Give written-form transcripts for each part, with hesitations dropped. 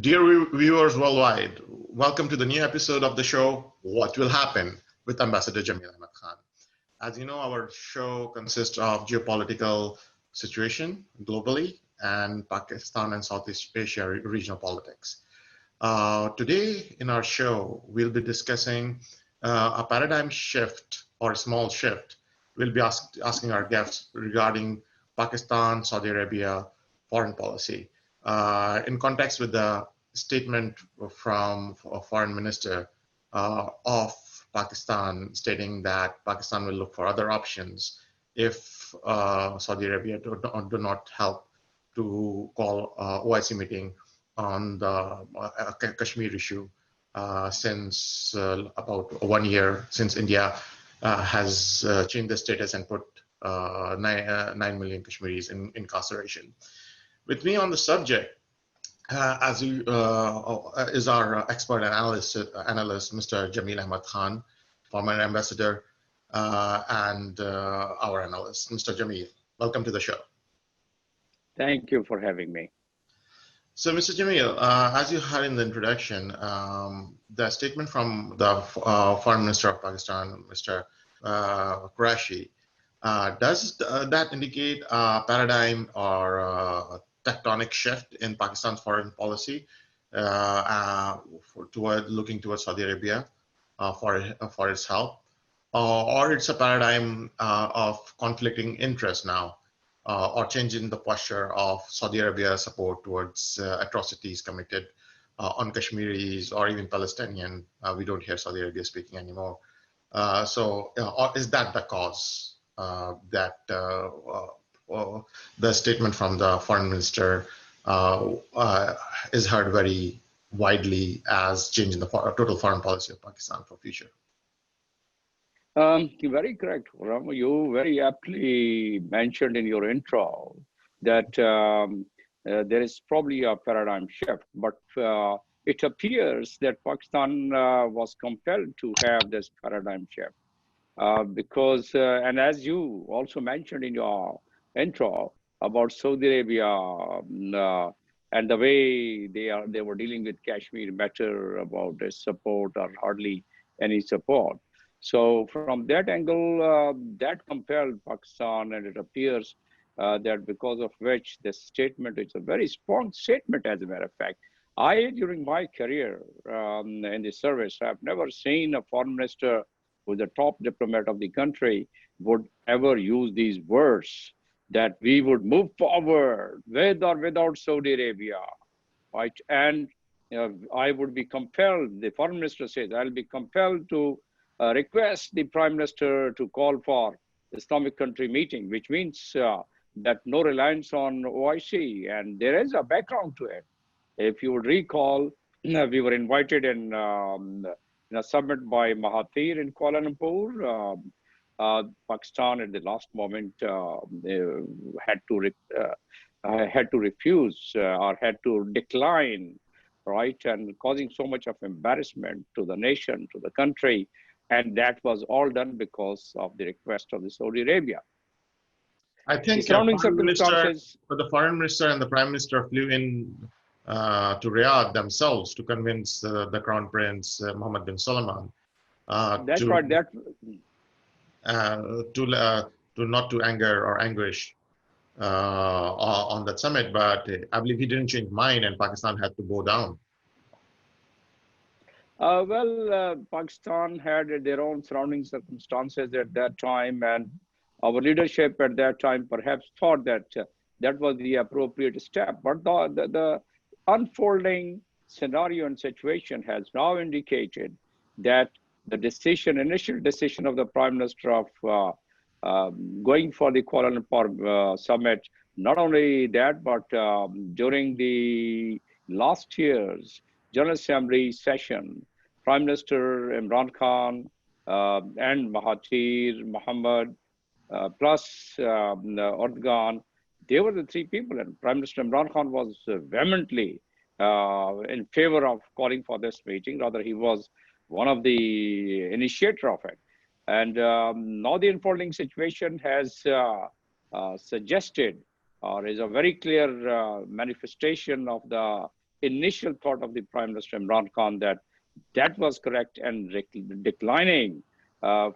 Dear viewers worldwide, welcome to the new episode of the show, What Will Happen with Ambassador Jamil Ahmed Khan. As you know, our show consists of geopolitical situation globally and Pakistan and Southeast Asia regional politics. Today in our show, we'll be discussing a paradigm shift or a small shift. We'll be asking our guests regarding Pakistan, Saudi Arabia, foreign policy. In context with the statement from a foreign minister of Pakistan stating that Pakistan will look for other options if Saudi Arabia do not help to call OIC meeting on the Kashmir issue since about 1 year since India has changed the status and put 9 million Kashmiris in incarceration. With me on the subject, is our expert and analyst, Mr. Jamil Ahmed Khan, former ambassador, and our analyst, Mr. Jamil. Welcome to the show. Thank you for having me. So, Mr. Jamil, as you heard in the introduction, the statement from the Foreign Minister of Pakistan, Mr. Qureshi, does that indicate a paradigm or a tectonic shift in Pakistan's foreign policy looking towards Saudi Arabia for its help, or it's a paradigm of conflicting interests now, or changing the posture of Saudi Arabia's support towards atrocities committed on Kashmiris or even Palestinian? We don't hear Saudi Arabia speaking anymore. Or is that the cause that the statement from the foreign minister is heard very widely as changing the total foreign policy of Pakistan for future? Very correct, Ram. You very aptly mentioned in your intro that there is probably a paradigm shift, but it appears that Pakistan was compelled to have this paradigm shift because, and as you also mentioned in your intro about Saudi Arabia and the way they were dealing with Kashmir matter about the support or hardly any support. So from that angle, that compelled Pakistan, and it appears that because of which the statement is a very strong statement, as a matter of fact. During my career in the service, I've never seen a foreign minister who's the top diplomat of the country would ever use these words that we would move forward with or without Saudi Arabia, right? And I would be compelled, the foreign minister says, I'll be compelled to request the prime minister to call for Islamic country meeting, which means that no reliance on OIC. And there is a background to it. If you would recall, we were invited in a summit by Mahathir in Kuala Lumpur. Pakistan at the last moment had to refuse or had to decline, right? And causing so much of embarrassment to the nation, to the country. And that was all done because of the request of the Saudi Arabia. I think the foreign minister and the prime minister flew in to Riyadh themselves to convince the crown prince Mohammed bin Salman. That's right. To not to anger or anguish on that summit, but I believe he didn't change mind, and Pakistan had to bow down. Pakistan had their own surrounding circumstances at that time, and our leadership at that time perhaps thought that that was the appropriate step. But the unfolding scenario and situation has now indicated that the initial decision of the Prime Minister of going for the Kuala Lumpur summit, not only that, but during the last year's General Assembly session, Prime Minister Imran Khan and Mahathir Mohammed plus Erdogan, they were the three people, and Prime Minister Imran Khan was vehemently in favor of calling for this meeting. Rather, he was one of the initiator of it. And now the unfolding situation has suggested, or is a very clear manifestation of the initial thought of the Prime Minister Imran Khan that was correct, and declining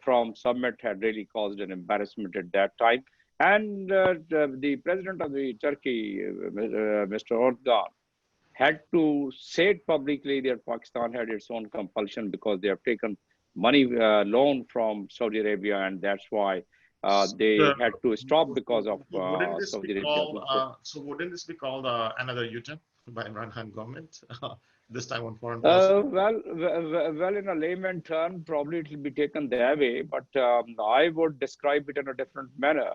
from summit had really caused an embarrassment at that time. And the president of the Turkey, Mr. Erdogan, had to say it publicly that Pakistan had its own compulsion because they have taken money loan from Saudi Arabia, and that's why they had to stop because of Saudi Arabia. So wouldn't this be called another U-turn by Imran Khan government? This time on foreign policy? Well, in a layman term, probably it will be taken that way, but I would describe it in a different manner.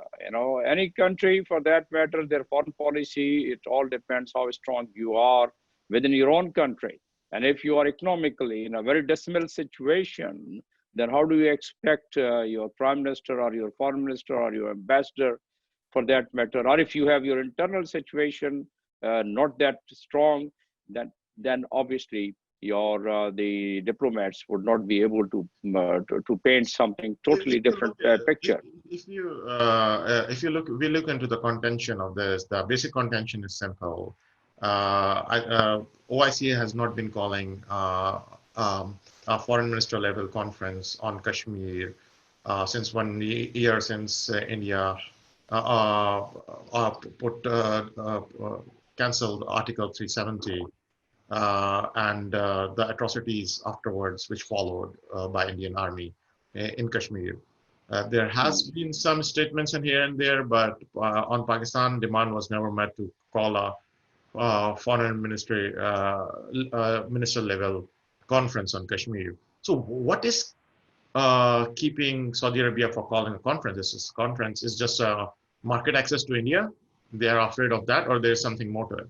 Any country, for that matter, their foreign policy, it all depends how strong you are within your own country. And if you are economically in a very dismal situation, then how do you expect your prime minister or your foreign minister or your ambassador, for that matter, or if you have your internal situation not that strong, then obviously the diplomats would not be able to paint something totally different picture. If you look into the contention of this, the basic contention is simple. OIC has not been calling a foreign minister level conference on Kashmir since 1 year since India cancelled Article 370 and the atrocities afterwards, which followed by Indian Army in Kashmir. There has been some statements in here and there, but on Pakistan, demand was never met to call a foreign minister level conference on Kashmir. So what is keeping Saudi Arabia for calling a conference? This conference is just market access to India. They are afraid of that, or there's something more to it?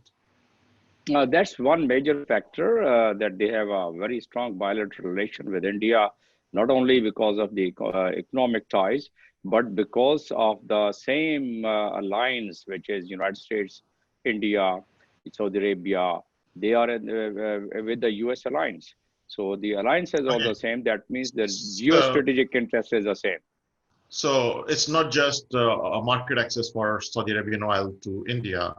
That's one major factor, that they have a very strong bilateral relation with India, not only because of the economic ties, but because of the same alliance, which is United States, India, Saudi Arabia. They are with the US alliance. So the alliance is all the same. That means the geostrategic interest is the same. So it's not just a market access for Saudi Arabian oil to India.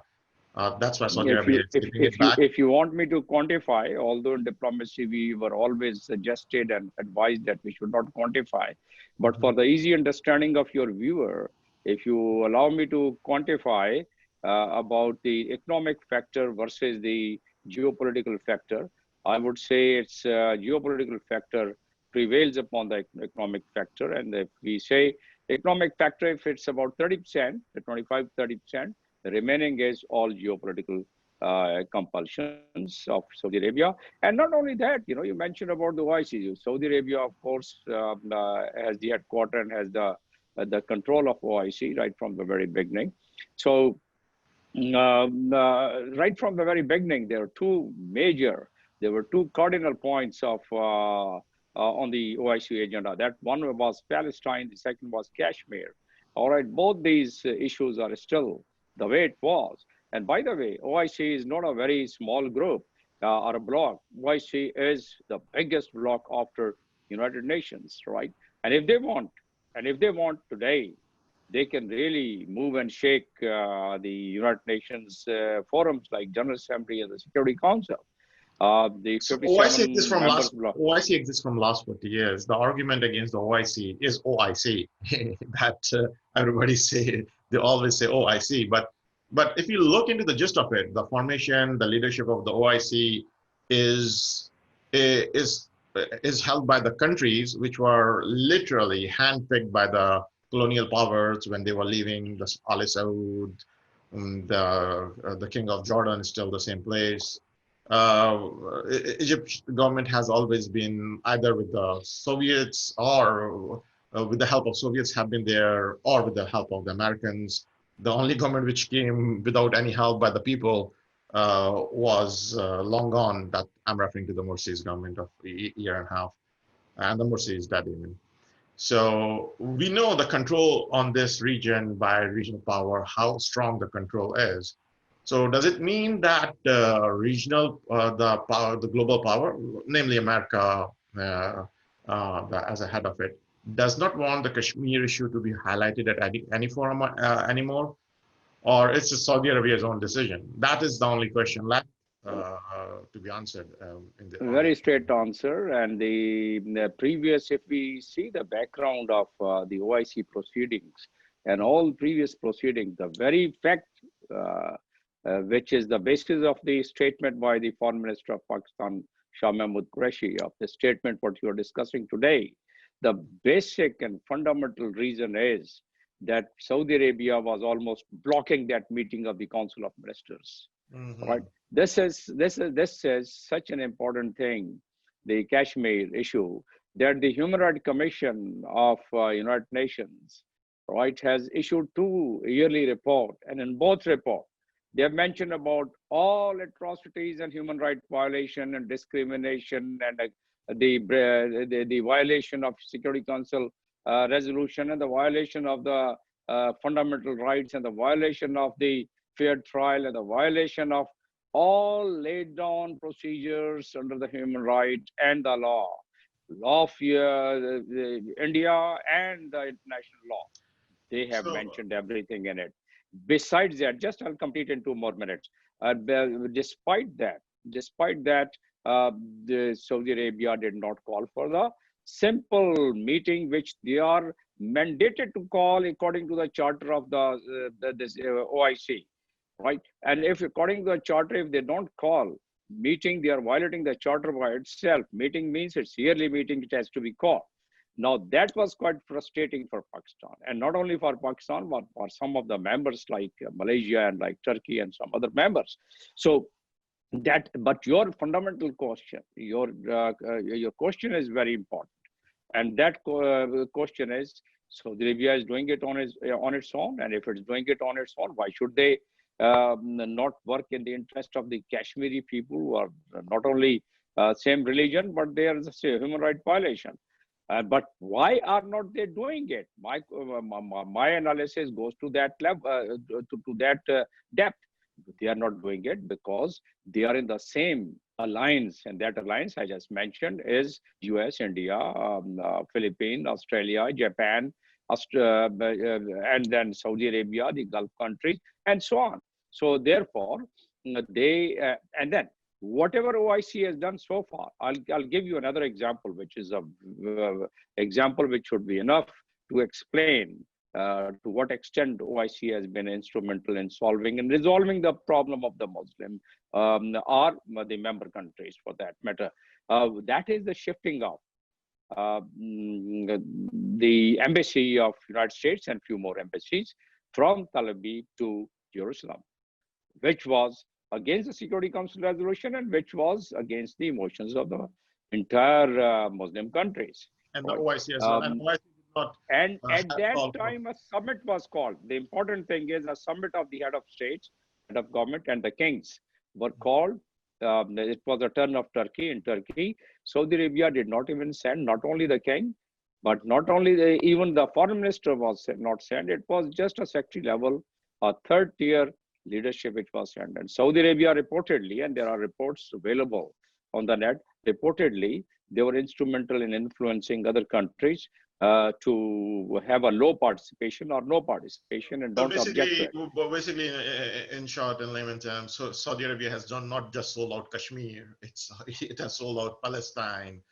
That's why Saudi Arabia is keeping it back. If you want me to quantify, although in diplomacy we were always suggested and advised that we should not quantify, but for the easy understanding of your viewer, if you allow me to quantify about the economic factor versus the geopolitical factor, I would say it's geopolitical factor prevails upon the economic factor. And if we say economic factor, if it's about 30%, 25-30%, the remaining is all geopolitical compulsions of Saudi Arabia. And not only that, you mentioned about the OIC. Saudi Arabia, of course, has the headquarters and has the control of OIC right from the very beginning. So right from the very beginning, there were two cardinal points of on the OIC agenda. That one was Palestine, the second was Kashmir. All right, both these issues are still the way it was. And by the way, OIC is not a very small group or a bloc. OIC is the biggest bloc after United Nations, right? And if they want today, they can really move and shake the United Nations forums like General Assembly and the Security Council. So OIC exists from last 40 years. The argument against the OIC is OIC. That everybody they always say OIC. But if you look into the gist of it, the formation, the leadership of the OIC is held by the countries which were literally handpicked by the colonial powers when they were leaving. The Al Saud, the King of Jordan is still the same place. Egypt government has always been either with the Soviets or with the help of Soviets have been there, or with the help of the Americans. The only government which came without any help by the people was long gone. That I'm referring to the Morsi's government of a year and a half, and the Morsi is dead even. So we know the control on this region by regional power, how strong the control is. So does it mean that the global power, namely America, as a head of it, does not want the Kashmir issue to be highlighted at any forum anymore, or it's just Saudi Arabia's own decision? That is the only question left. to be answered in the Very straight answer. And the previous, if we see the background of the OIC proceedings and all previous proceedings, the very fact which is the basis of the statement by the Foreign Minister of Pakistan, Shah Mahmood Qureshi, of the statement what you are discussing today, the basic and fundamental reason is that Saudi Arabia was almost blocking that meeting of the Council of Ministers. Right. This is such an important thing, the Kashmir issue, that the Human Rights Commission of United Nations, right, has issued 2 yearly reports, and in both reports, they have mentioned about all atrocities and human rights violation and discrimination and the violation of Security Council resolution and the violation of the fundamental rights and the violation of the fair trial and the violation of all laid down procedures under the human rights and the law of India and the international law. They have mentioned everything in it. Besides that, just I'll complete in 2 more minutes. Despite that, the Saudi Arabia did not call for the simple meeting which they are mandated to call according to the charter of this OIC. Right, and if according to the charter, if they don't call meeting, they are violating the charter by itself. Meeting means it's yearly meeting; it has to be called. Now that was quite frustrating for Pakistan, and not only for Pakistan, but for some of the members like Malaysia and like Turkey and some other members. So that, but your fundamental question, your question is very important, and that question is: Saudi Arabia is doing it on its own, and if it's doing it on its own, why should they not work in the interest of the Kashmiri people who are not only same religion, but they are the human rights violation. But why are not they doing it? My analysis goes to that level, to that depth. They are not doing it because they are in the same alliance, and that alliance I just mentioned is US, India, Philippines, Australia, Japan, and then Saudi Arabia, the Gulf countries, and so on. So therefore, they and then whatever OIC has done so far, I'll give you another example, which is a example which should be enough to explain to what extent OIC has been instrumental in solving and resolving the problem of the Muslim or the member countries for that matter. That is the shifting of the embassy of United States and few more embassies from Tel Aviv to Jerusalem, which was against the Security Council resolution and which was against the emotions of the entire Muslim countries. And the OIC as well. And OIC did not. And at that time, a summit was called. The important thing is a summit of the head of states, head of government, and the kings were called. It was a turn of Turkey. In Turkey, Saudi Arabia did not even send not only the king, but not only even the foreign minister was not sent. It was just a secretary level, a 3rd tier leadership which was sent. And Saudi Arabia reportedly, and there are reports available on the net, reportedly they were instrumental in influencing other countries to have a low participation or no participation and don't object to it. Basically, in short, in layman terms, so Saudi Arabia has done not just sold out Kashmir, it has sold out Palestine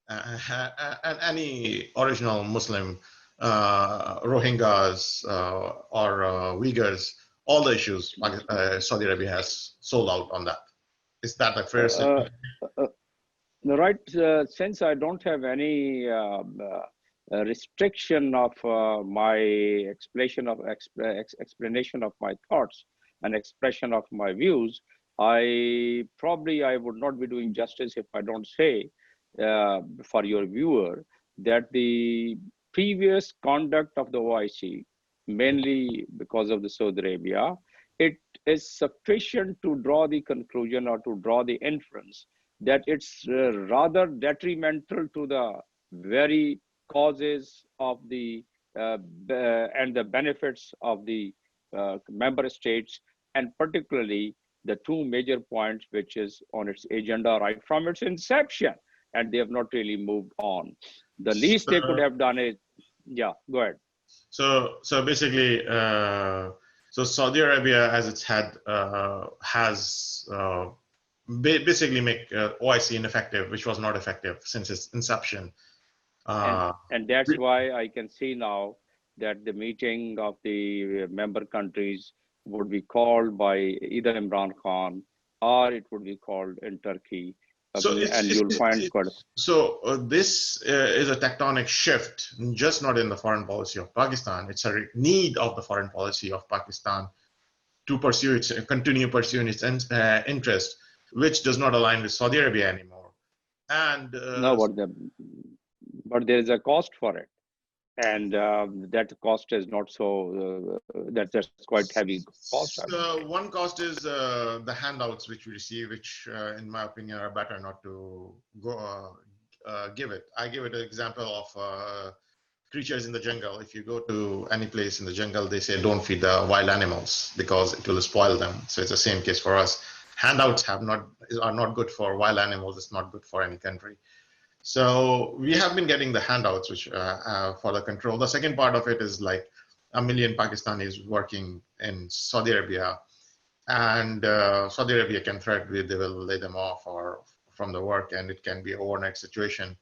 and any original Muslim Rohingyas or Uyghurs, all the issues Saudi Arabia has sold out on that. Is that a fair statement? Right. Since I don't have any restriction of my explanation of my thoughts and expression of my views, I would not be doing justice if I don't say for your viewer that the previous conduct of the OIC, mainly because of the Saudi Arabia, it is sufficient to draw the conclusion or to draw the inference that it's rather detrimental to the very causes of the and the benefits of the member states, and particularly the 2 major points which is on its agenda right from its inception, and they have not really moved on. The least they could have done is, yeah, go ahead. So basically, so Saudi Arabia, as its head, has basically make OIC ineffective, which was not effective since its inception. And that's why I can see now that the meeting of the member countries would be called by either Imran Khan or it would be called in Turkey. And you'll find this is a tectonic shift, just not in the foreign policy of Pakistan. It's a need of the foreign policy of Pakistan to continue pursuing its interest, which does not align with Saudi Arabia anymore. And no, but there is a cost for it, and that cost is not so. That's quite heavy cost. So one cost is the handouts which we receive, which, in my opinion, are better not to go give it. I give it an example of creatures in the jungle. If you go to any place in the jungle, they say don't feed the wild animals because it will spoil them. So it's the same case for us. Handouts are not good for wild animals. It's not good for any country. So we have been getting the handouts which for the control. The second part of it is like 1 million Pakistanis working in Saudi Arabia, and Saudi Arabia can threaten they will lay them off or from the work, and it can be an overnight situation.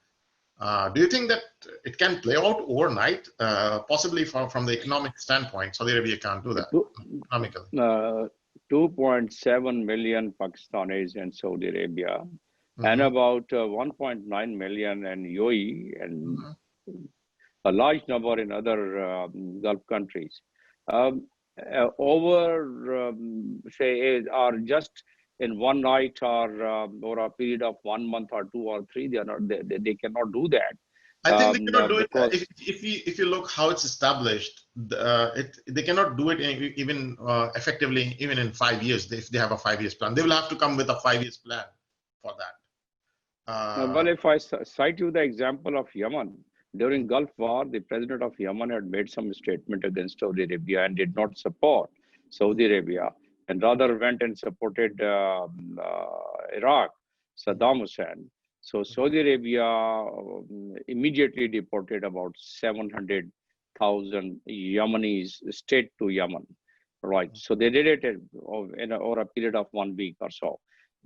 Do you think that it can play out overnight? Possibly from the economic standpoint, Saudi Arabia can't do that economically. 2.7 million Pakistanis in Saudi Arabia, and about 1.9 million in UAE, and a large number in other Gulf countries. Say, are just in one night or over a period of 1 month or 2 or 3, they cannot do that. I think they cannot do it. If you look how it's established, they cannot do it even effectively, even in 5 years. If they have a 5 years plan, they will have to come with a 5 years plan for that. Well, if I cite you the example of Yemen, during Gulf War, the president of Yemen had made some statement against Saudi Arabia and did not support Saudi Arabia, and rather went and supported Iraq, Saddam Hussein. So Saudi Arabia immediately deported about 700,000 Yemenis straight to Yemen, right? So they did it over a period of 1 week or so.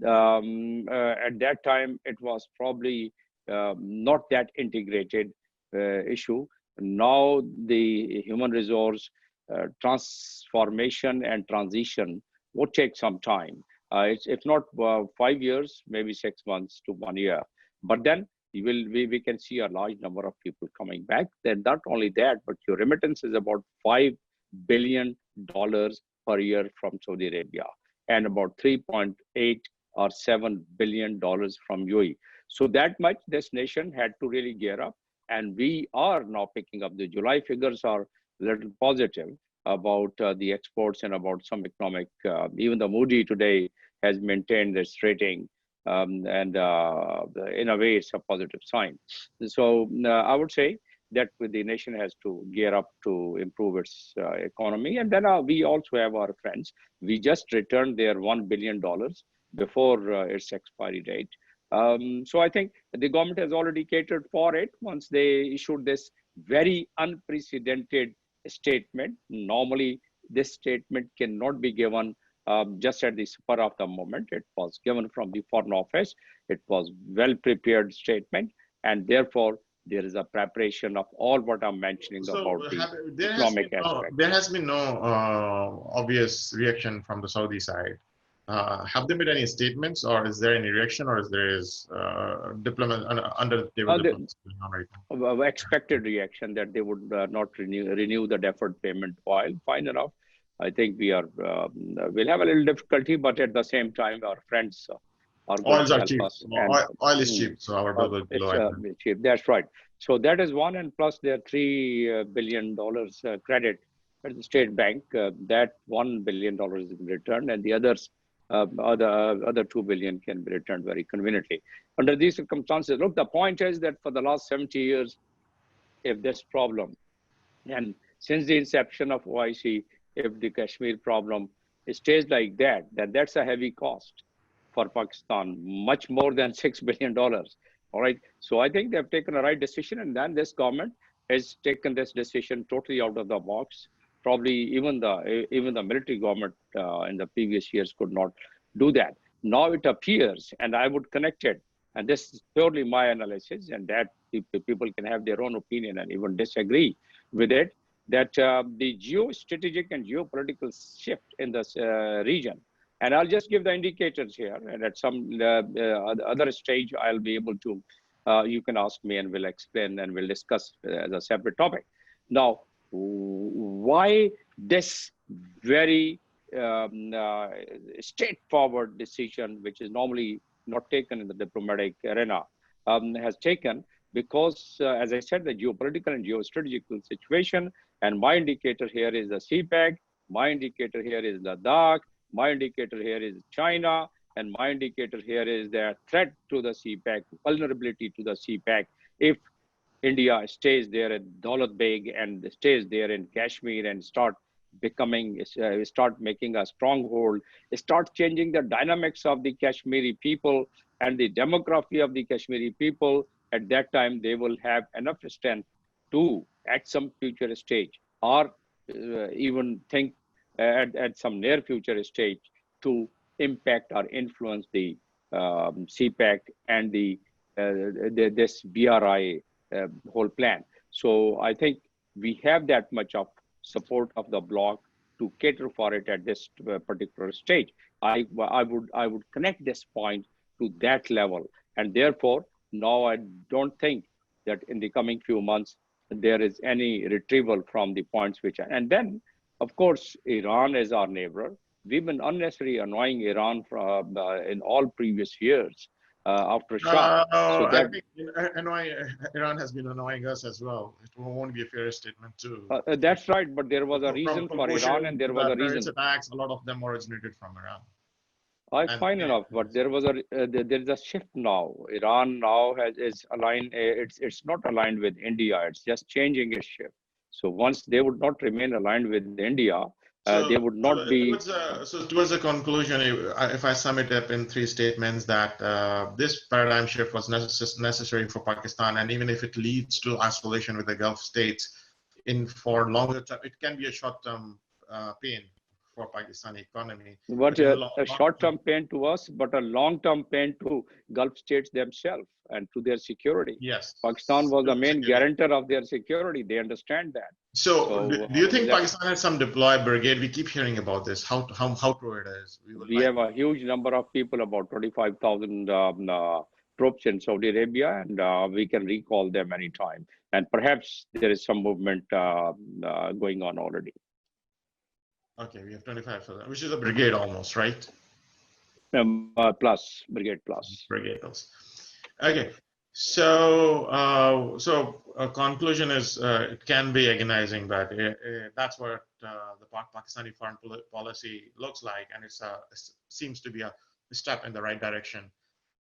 At that time, it was probably not that integrated issue. Now the human resource transformation and transition would take some time. It's if not 5 years, maybe 6 months to 1 year. But then we can see a large number of people coming back. Then not only that, but your remittance is about $5 billion per year from Saudi Arabia, and about 3.8 or $7 billion from UAE. So that much this nation had to really gear up. And we are now picking up. The July figures are a little positive about the exports and about some economic, even the Moody today has maintained its rating, and in a way it's a positive sign. So I would say that the nation has to gear up to improve its economy. And then we also have our friends. We just returned their $1 billion before its expiry date. So I think the government has already catered for it once they issued this very unprecedented statement. Normally, this statement cannot be given just at the spur of the moment. It was given from the Foreign Office. It was well-prepared statement, and therefore, there is a preparation of all what I'm mentioning about the economic aspect. There has been no obvious reaction from the Saudi side. Have there been any statements, or is there any reaction, or is there under the table diplomacy going on right now? Expected reaction that they would not renew the deferred payment oil. Fine enough. I think we'll have a little difficulty, but at the same time, our friends are going to help cheap. us. Oil is cheap, so our bill will be low. Cheap. That's right. So that is one, and plus their $3 billion credit at the State Bank. That $1 billion is returned, and the others. Other 2 billion can be returned very conveniently. Under these circumstances, look, the point is that for the last 70 years, if this problem, and since the inception of OIC, if the Kashmir problem stays like that, then that's a heavy cost for Pakistan, much more than $6 billion. All right. So I think they've taken a right decision, and then this government has taken this decision totally out of the box. Probably even the military government in the previous years could not do that. Now it appears, and I would connect it, and this is purely my analysis, and that people can have their own opinion and even disagree with it, that the geostrategic and geopolitical shift in this region, and I'll just give the indicators here, and at some other stage, I'll be able to, you can ask me and we'll explain and we'll discuss as a separate topic. Now, why this very straightforward decision, which is normally not taken in the diplomatic arena, has taken? Because, as I said, the geopolitical and geostrategical situation, and my indicator here is the CPEC, my indicator here is Ladakh, my indicator here is China, and my indicator here is the threat to the CPEC, vulnerability to the CPEC. If India stays there at Daulat Beg and stays there in Kashmir and start making a stronghold, start changing the dynamics of the Kashmiri people and the demography of the Kashmiri people, at that time they will have enough strength to, at some future stage, or even think at some near future stage, to impact or influence the CPEC and this BRI whole plan. So I think we have that much of support of the bloc to cater for it at this particular stage. I would connect this point to that level, and therefore now I don't think that in the coming few months there is any retrieval from the points which and then of course Iran is our neighbor. We've been unnecessarily annoying Iran from in all previous years after Shah. So that, I think Iran has been annoying us as well. It won't be a fair statement too. That's right, but there was a reason for Iran, and there was a reason. Attacks, a lot of them originated from Iran. Fine enough, but there was there's a shift now. Iran now is aligned. It's not aligned with India. It's just changing its shift. So once they would not remain aligned with India, they would not be. So towards the conclusion, if I sum it up in three statements, that this paradigm shift was necessary for Pakistan, and even if it leads to isolation with the Gulf states, for longer term, it can be a short-term pain for Pakistani economy. But a short-term pain to us, but a long-term pain to Gulf states themselves and to their security. Yes. Pakistan was the main guarantor of their security. They understand that. So do you think Pakistan has some deployed brigade? We keep hearing about this. How true it is? We have a huge number of people, about 25,000 troops in Saudi Arabia, and we can recall them anytime. And perhaps there is some movement going on already. Okay, we have 25 for that, which is a brigade almost, right? Plus, brigade plus. Brigade plus. Okay, so a conclusion is it can be agonizing, but that's what the Pakistani foreign policy looks like, and it seems to be a step in the right direction.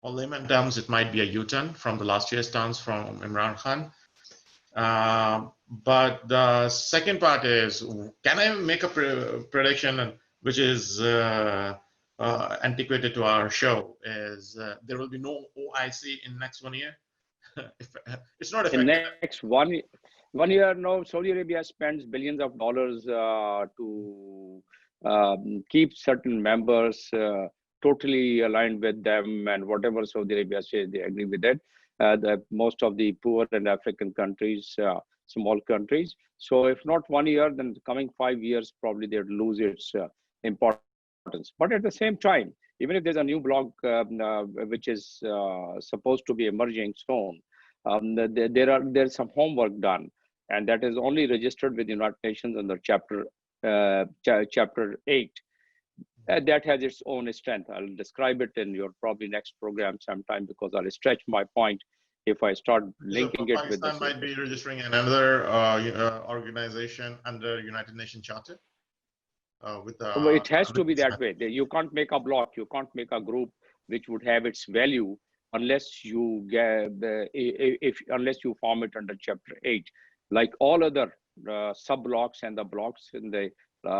On layman terms, it might be a U-turn from the last year's stance from Imran Khan. But the second part is, can I make a prediction which is antiquated to our show, is there will be no OIC in next 1 year? It's not effective. In next one year, no. Saudi Arabia spends billions of dollars to keep certain members totally aligned with them, and whatever Saudi Arabia says, they agree with it. Most of the poor and African countries, small countries. So if not 1 year, then the coming 5 years, probably they'd lose its importance. But at the same time, even if there's a new bloc which is supposed to be emerging soon, there's some homework done, and that is only registered with the United Nations under Chapter 8. That has its own strength. I'll describe it in your probably next program sometime, because I'll stretch my point if I start linking it with Pakistan might be registering another organization under United Nations Charter. It has to be that way. You can't make a bloc. You can't make a group which would have its value unless you unless you form it under Chapter 8, like all other sub blocks and the blocks in the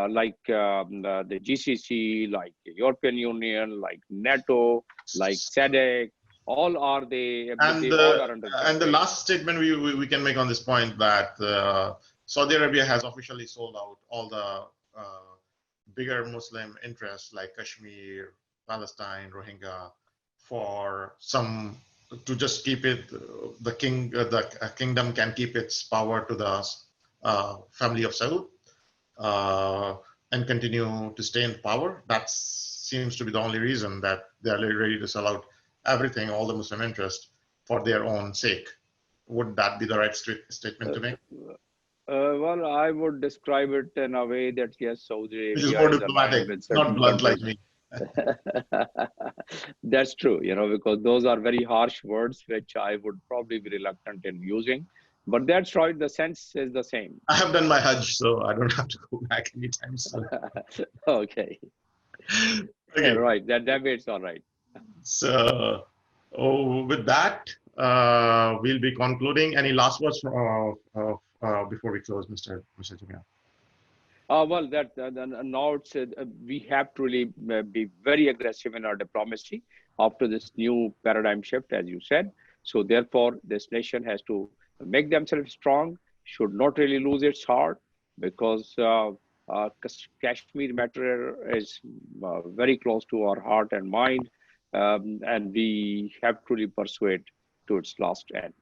like the GCC, like the European Union, like NATO, like SADC. All are and the last statement we can make on this point, that Saudi Arabia has officially sold out all the bigger Muslim interests like Kashmir, Palestine, Rohingya, for some to just keep it, the kingdom can keep its power to the family of Saud uh, and continue to stay in power. That seems to be the only reason that they are ready to sell out everything, all the Muslim interest, for their own sake. Would that be the right statement Uh, to make? well, I would describe it in a way that yes, Saudi Which is Arabia more is aligned diplomatic, with not certain blunt like countries. me. That's true, because those are very harsh words which I would probably be reluctant in using. But that's right, the sense is the same. I have done my Hajj, so I don't have to go back anytime soon. Okay, Okay, right, that way it's all right. so with that, we'll be concluding. Any last words before we close, Mr. Jamil? Well, now we have to really be very aggressive in our diplomacy after this new paradigm shift, as you said. So, therefore, this nation has to make themselves strong, should not really lose its heart, because Kashmir matter is very close to our heart and mind, and we have to really pursue it to its last end.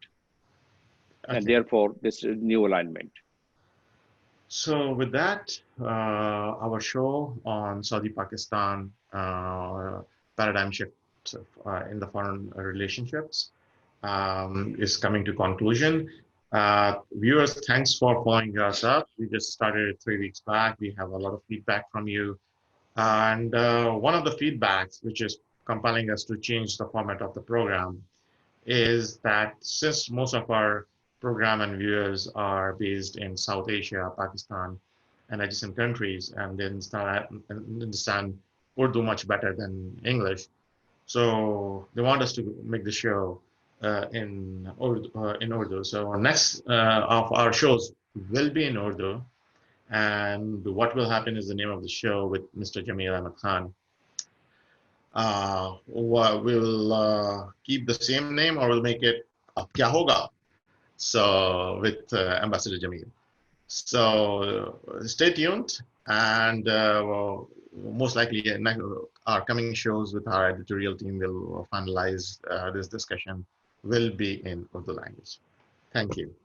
And Okay. therefore, this new alignment. So with that, our show on Saudi-Pakistan paradigm shift in the foreign relationships is coming to conclusion. Viewers, thanks for following us up. We just started 3 weeks back. We have a lot of feedback from you. And one of the feedbacks, which is compelling us to change the format of the program, is that since most of our program and viewers are based in South Asia, Pakistan, and adjacent countries, and they understand Urdu much better than English, so they want us to make the show in Urdu. So next of our shows will be in Urdu, and what will happen is the name of the show with Mr. Jamil Ahmed Khan. We'll keep the same name or we'll make it Kya Hoga? So with Ambassador Jamil. So stay tuned, and most likely our coming shows with our editorial team will finalize this discussion will be in Urdu language. Thank you.